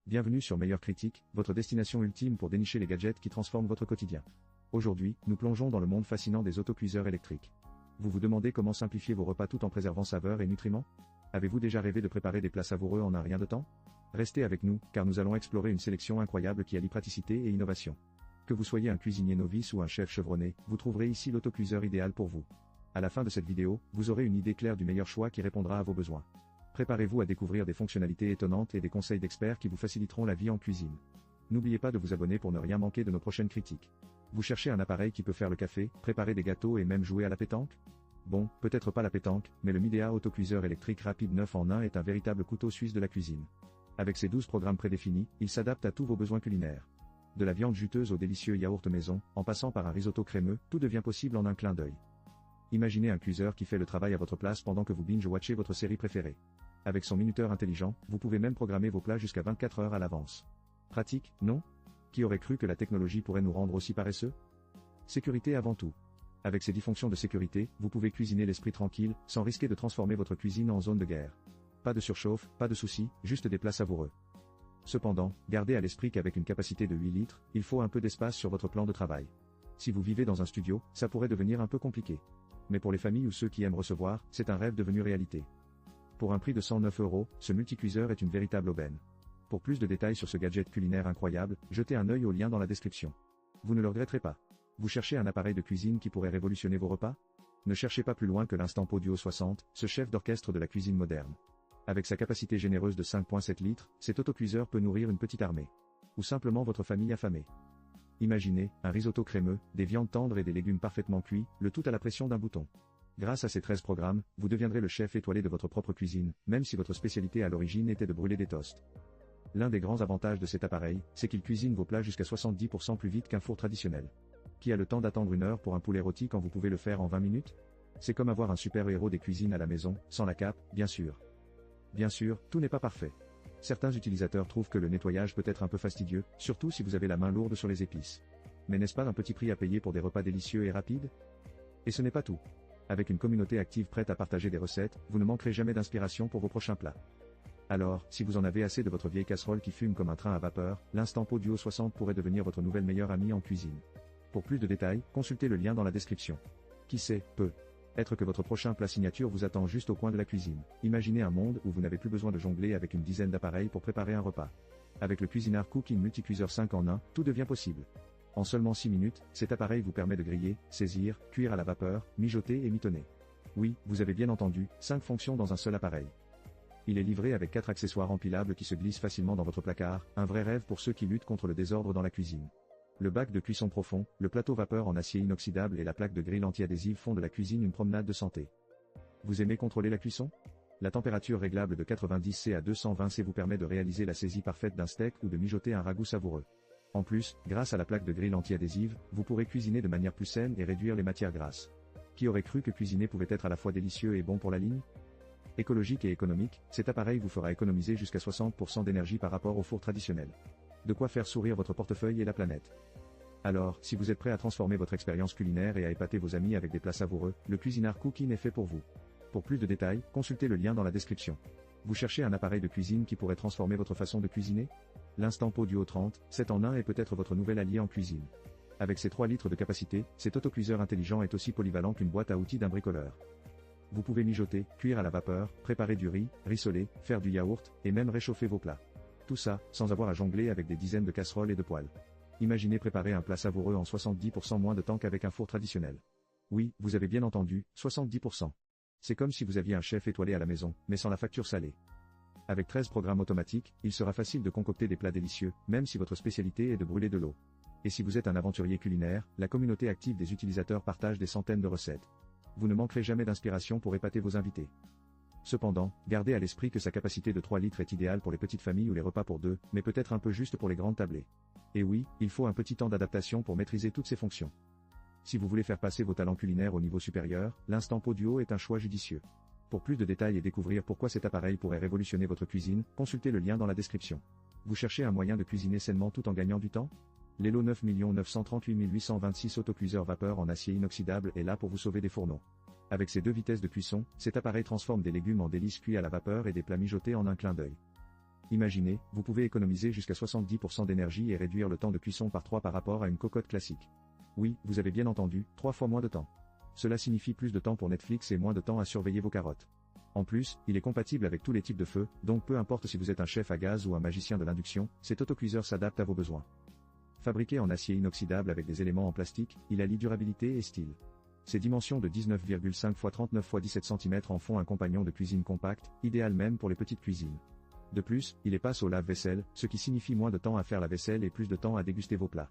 Bienvenue sur Meilleure Critique, votre destination ultime pour dénicher les gadgets qui transforment votre quotidien. Aujourd'hui, nous plongeons dans le monde fascinant des autocuiseurs électriques. Vous vous demandez comment simplifier vos repas tout en préservant saveur et nutriments? Avez-vous déjà rêvé de préparer des plats savoureux en un rien de temps? Restez avec nous, car nous allons explorer une sélection incroyable qui allie praticité et innovation. Que vous soyez un cuisinier novice ou un chef chevronné, vous trouverez ici l'autocuiseur idéal pour vous. À la fin de cette vidéo, vous aurez une idée claire du meilleur choix qui répondra à vos besoins. Préparez-vous à découvrir des fonctionnalités étonnantes et des conseils d'experts qui vous faciliteront la vie en cuisine. N'oubliez pas de vous abonner pour ne rien manquer de nos prochaines critiques. Vous cherchez un appareil qui peut faire le café, préparer des gâteaux et même jouer à la pétanque? Bon, peut-être pas la pétanque, mais le Midea autocuiseur électrique rapide 9 en 1 est un véritable couteau suisse de la cuisine. Avec ses 12 programmes prédéfinis, il s'adapte à tous vos besoins culinaires. De la viande juteuse au délicieux yaourt maison, en passant par un risotto crémeux, tout devient possible en un clin d'œil. Imaginez un cuiseur qui fait le travail à votre place pendant que vous binge-watchez votre série préférée. Avec son minuteur intelligent, vous pouvez même programmer vos plats jusqu'à 24 heures à l'avance. Pratique, non? Qui aurait cru que la technologie pourrait nous rendre aussi paresseux? Sécurité avant tout. Avec ses 10 fonctions de sécurité, vous pouvez cuisiner l'esprit tranquille, sans risquer de transformer votre cuisine en zone de guerre. Pas de surchauffe, pas de soucis, juste des plats savoureux. Cependant, gardez à l'esprit qu'avec une capacité de 8 litres, il faut un peu d'espace sur votre plan de travail. Si vous vivez dans un studio, ça pourrait devenir un peu compliqué. Mais pour les familles ou ceux qui aiment recevoir, c'est un rêve devenu réalité. Pour un prix de 109 €, ce multicuiseur est une véritable aubaine. Pour plus de détails sur ce gadget culinaire incroyable, jetez un œil au lien dans la description. Vous ne le regretterez pas. Vous cherchez un appareil de cuisine qui pourrait révolutionner vos repas? Ne cherchez pas plus loin que l'Instant Podio 60, ce chef d'orchestre de la cuisine moderne. Avec sa capacité généreuse de 5,7 litres, cet autocuiseur peut nourrir une petite armée. Ou simplement votre famille affamée. Imaginez, un risotto crémeux, des viandes tendres et des légumes parfaitement cuits, le tout à la pression d'un bouton. Grâce à ces 13 programmes, vous deviendrez le chef étoilé de votre propre cuisine, même si votre spécialité à l'origine était de brûler des toasts. L'un des grands avantages de cet appareil, c'est qu'il cuisine vos plats jusqu'à 70% plus vite qu'un four traditionnel. Qui a le temps d'attendre 1 heure pour un poulet rôti quand vous pouvez le faire en 20 minutes? C'est comme avoir un super-héros des cuisines à la maison, sans la cape, bien sûr. Bien sûr, tout n'est pas parfait. Certains utilisateurs trouvent que le nettoyage peut être un peu fastidieux, surtout si vous avez la main lourde sur les épices. Mais n'est-ce pas un petit prix à payer pour des repas délicieux et rapides? Et ce n'est pas tout. Avec une communauté active prête à partager des recettes, vous ne manquerez jamais d'inspiration pour vos prochains plats. Alors, si vous en avez assez de votre vieille casserole qui fume comme un train à vapeur, l'Instant Podio 60 pourrait devenir votre nouvelle meilleure amie en cuisine. Pour plus de détails, consultez le lien dans la description. Qui sait, peut-être que votre prochain plat signature vous attend juste au coin de la cuisine. Imaginez un monde où vous n'avez plus besoin de jongler avec une dizaine d'appareils pour préparer un repas. Avec le Cuisinart Cooking Multicuiseur 5 en 1, tout devient possible. En seulement 6 minutes, cet appareil vous permet de griller, saisir, cuire à la vapeur, mijoter et mitonner. Oui, vous avez bien entendu, 5 fonctions dans un seul appareil. Il est livré avec 4 accessoires empilables qui se glissent facilement dans votre placard, un vrai rêve pour ceux qui luttent contre le désordre dans la cuisine. Le bac de cuisson profond, le plateau vapeur en acier inoxydable et la plaque de grill anti-adhésive font de la cuisine une promenade de santé. Vous aimez contrôler la cuisson? La température réglable de 90 C à 220 C vous permet de réaliser la saisie parfaite d'un steak ou de mijoter un ragoût savoureux. En plus, grâce à la plaque de grill anti-adhésive, vous pourrez cuisiner de manière plus saine et réduire les matières grasses. Qui aurait cru que cuisiner pouvait être à la fois délicieux et bon pour la ligne? Écologique et économique, cet appareil vous fera économiser jusqu'à 60% d'énergie par rapport au four traditionnel. De quoi faire sourire votre portefeuille et la planète. Alors, si vous êtes prêt à transformer votre expérience culinaire et à épater vos amis avec des plats savoureux, le Cuisinart Cooking est fait pour vous. Pour plus de détails, consultez le lien dans la description. Vous cherchez un appareil de cuisine qui pourrait transformer votre façon de cuisiner? L'Instant Podio 30, 7 en 1 est peut-être votre nouvel allié en cuisine. Avec ses 3 litres de capacité, cet autocuiseur intelligent est aussi polyvalent qu'une boîte à outils d'un bricoleur. Vous pouvez mijoter, cuire à la vapeur, préparer du riz, rissoler, faire du yaourt, et même réchauffer vos plats. Tout ça, sans avoir à jongler avec des dizaines de casseroles et de poêles. Imaginez préparer un plat savoureux en 70% moins de temps qu'avec un four traditionnel. Oui, vous avez bien entendu, 70%. C'est comme si vous aviez un chef étoilé à la maison, mais sans la facture salée. Avec 13 programmes automatiques, il sera facile de concocter des plats délicieux, même si votre spécialité est de brûler de l'eau. Et si vous êtes un aventurier culinaire, la communauté active des utilisateurs partage des centaines de recettes. Vous ne manquerez jamais d'inspiration pour épater vos invités. Cependant, gardez à l'esprit que sa capacité de 3 litres est idéale pour les petites familles ou les repas pour deux, mais peut-être un peu juste pour les grandes tablées. Et oui, il faut un petit temps d'adaptation pour maîtriser toutes ces fonctions. Si vous voulez faire passer vos talents culinaires au niveau supérieur, l'Instant Podio est un choix judicieux. Pour plus de détails et découvrir pourquoi cet appareil pourrait révolutionner votre cuisine, consultez le lien dans la description. Vous cherchez un moyen de cuisiner sainement tout en gagnant du temps? L'Elo 9 938 826 autocuiseur vapeur en acier inoxydable est là pour vous sauver des fourneaux. Avec ses 2 vitesses de cuisson, cet appareil transforme des légumes en délices cuits à la vapeur et des plats mijotés en un clin d'œil. Imaginez, vous pouvez économiser jusqu'à 70% d'énergie et réduire le temps de cuisson par 3 par rapport à une cocotte classique. Oui, vous avez bien entendu, 3 fois moins de temps. Cela signifie plus de temps pour Netflix et moins de temps à surveiller vos carottes. En plus, il est compatible avec tous les types de feux, donc peu importe si vous êtes un chef à gaz ou un magicien de l'induction, cet autocuiseur s'adapte à vos besoins. Fabriqué en acier inoxydable avec des éléments en plastique, il allie durabilité et style. Ses dimensions de 19,5 x 39 x 17 cm en font un compagnon de cuisine compact, idéal même pour les petites cuisines. De plus, il est passe au lave-vaisselle, ce qui signifie moins de temps à faire la vaisselle et plus de temps à déguster vos plats.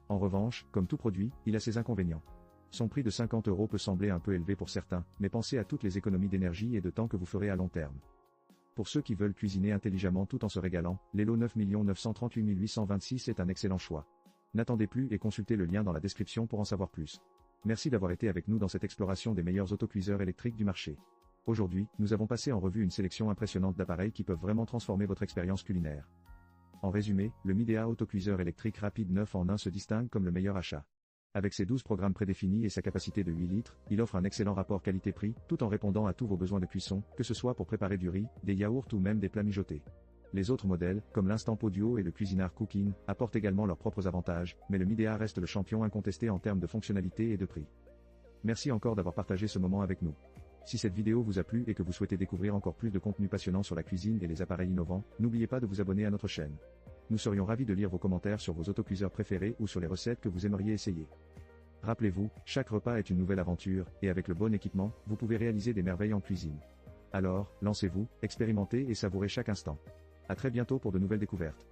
En revanche, comme tout produit, il a ses inconvénients. Son prix de 50 € peut sembler un peu élevé pour certains, mais pensez à toutes les économies d'énergie et de temps que vous ferez à long terme. Pour ceux qui veulent cuisiner intelligemment tout en se régalant, l'Elo 9 938 826 est un excellent choix. N'attendez plus et consultez le lien dans la description pour en savoir plus. Merci d'avoir été avec nous dans cette exploration des meilleurs autocuiseurs électriques du marché. Aujourd'hui, nous avons passé en revue une sélection impressionnante d'appareils qui peuvent vraiment transformer votre expérience culinaire. En résumé, le Midea autocuiseur électrique rapide 9 en 1 se distingue comme le meilleur achat. Avec ses 12 programmes prédéfinis et sa capacité de 8 litres, il offre un excellent rapport qualité-prix, tout en répondant à tous vos besoins de cuisson, que ce soit pour préparer du riz, des yaourts ou même des plats mijotés. Les autres modèles, comme l'Instant Podio et le Cuisinart Cooking, apportent également leurs propres avantages, mais le Midea reste le champion incontesté en termes de fonctionnalité et de prix. Merci encore d'avoir partagé ce moment avec nous. Si cette vidéo vous a plu et que vous souhaitez découvrir encore plus de contenu passionnant sur la cuisine et les appareils innovants, n'oubliez pas de vous abonner à notre chaîne. Nous serions ravis de lire vos commentaires sur vos autocuiseurs préférés ou sur les recettes que vous aimeriez essayer. Rappelez-vous, chaque repas est une nouvelle aventure, et avec le bon équipement, vous pouvez réaliser des merveilles en cuisine. Alors, lancez-vous, expérimentez et savourez chaque instant. À très bientôt pour de nouvelles découvertes.